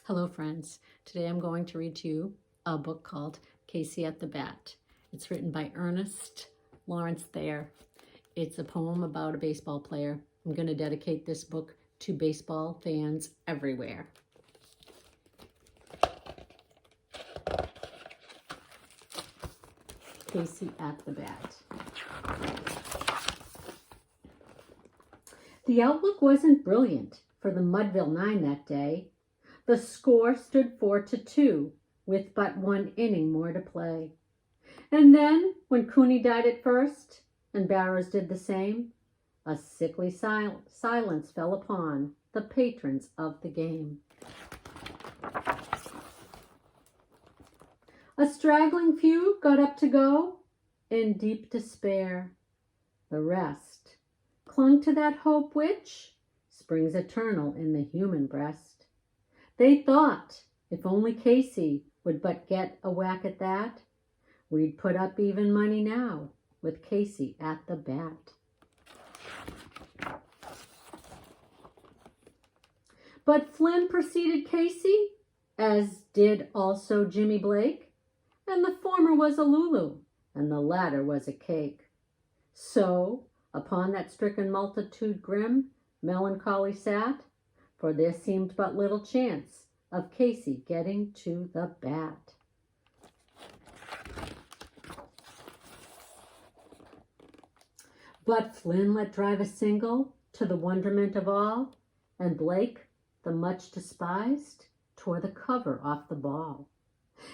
Hello friends, today I'm going to read to you a book called Casey at the Bat. It's written by Ernest Lawrence Thayer. It's a poem about a baseball player. I'm going to dedicate this book to baseball fans everywhere. Casey at the Bat. The outlook wasn't brilliant for the Mudville Nine that day. The score stood 4-2 with but one inning more to play. And then, when Cooney died at first and Barrows did the same, a sickly silence fell upon the patrons of the game. A straggling few got up to go in deep despair. The rest clung to that hope which springs eternal in the human breast. They thought, if only Casey would but get a whack at that, we'd put up even money now with Casey at the bat. But Flynn preceded Casey, as did also Jimmy Blake, and the former was a Lulu, and the latter was a cake. So, upon that stricken multitude grim, melancholy sat, for there seemed but little chance of Casey getting to the bat. But Flynn let drive a single, to the wonderment of all, and Blake, the much despised, tore the cover off the ball.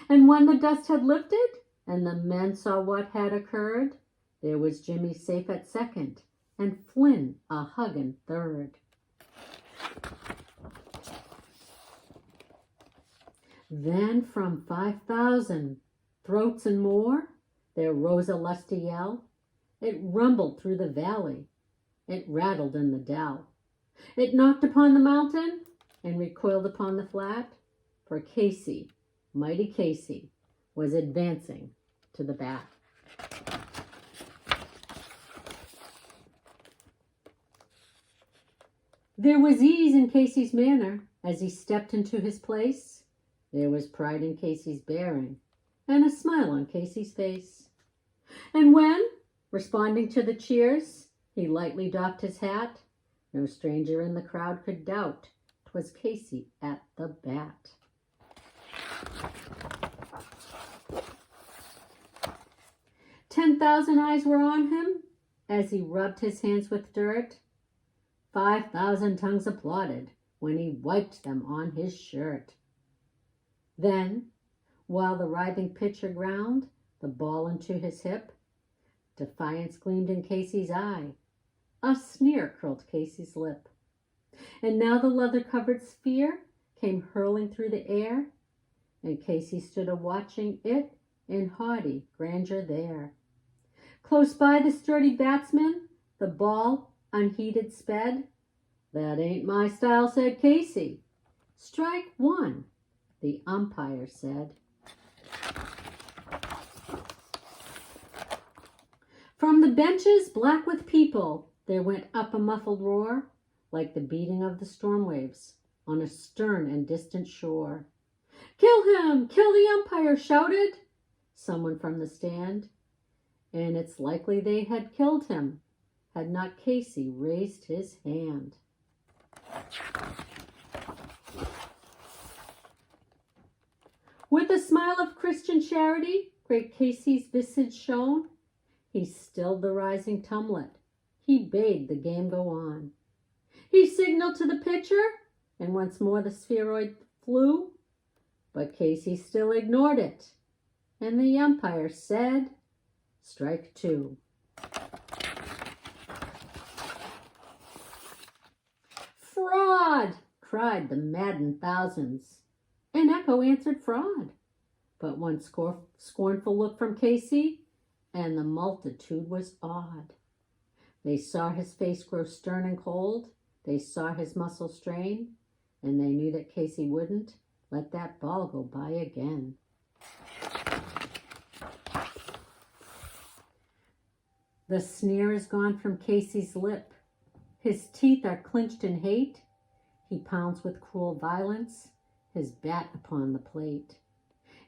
And when the dust had lifted, and the men saw what had occurred, there was Jimmy safe at second, and Flynn a huggin' third. Then from 5,000 throats and more, there rose a lusty yell. It rumbled through the valley. It rattled in the dell. It knocked upon the mountain and recoiled upon the flat, for Casey, mighty Casey, was advancing to the bat. There was ease in Casey's manner as he stepped into his place. There was pride in Casey's bearing and a smile on Casey's face. And when, responding to the cheers, he lightly doffed his hat, no stranger in the crowd could doubt 'twas Casey at the bat. "10,000 eyes were on him as he rubbed his hands with dirt. 5,000 tongues applauded when he wiped them on his shirt. Then, while the writhing pitcher ground the ball into his hip, defiance gleamed in Casey's eye, a sneer curled Casey's lip. And now the leather-covered sphere came hurling through the air, and Casey stood a-watching it in haughty grandeur there. Close by the sturdy batsman, the ball unheeded sped. 'That ain't my style,' said Casey. 'Strike one,' the umpire said. From the benches black with people there went up a muffled roar, like the beating of the storm waves on a stern and distant shore. 'Kill him! Kill the umpire!' shouted someone from the stand, and it's likely they had killed him had not Casey raised his hand. With a smile of Christian charity, great Casey's visage shone. He stilled the rising tumult. He bade the game go on. He signaled to the pitcher, and once more the spheroid flew. But Casey still ignored it, and the umpire said, 'Strike two.' "Fraud!" cried the maddened thousands. An echo answered fraud, but one scornful look from Casey, and the multitude was awed. They saw his face grow stern and cold, they saw his muscles strain, and they knew that Casey wouldn't let that ball go by again. The sneer is gone from Casey's lip. His teeth are clenched in hate. He pounds with cruel violence, his bat upon the plate.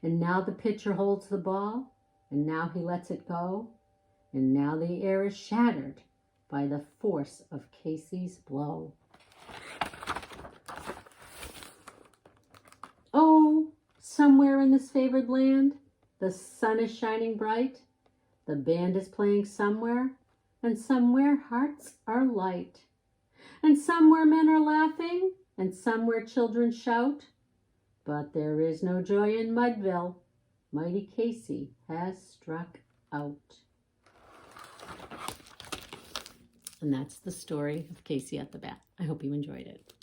And now the pitcher holds the ball, and now he lets it go, and now the air is shattered by the force of Casey's blow. Oh, somewhere in this favored land, the sun is shining bright, the band is playing somewhere, and somewhere hearts are light. And somewhere men are laughing, and somewhere children shout. But there is no joy in Mudville. Mighty Casey has struck out. And that's the story of Casey at the bat. I hope you enjoyed it.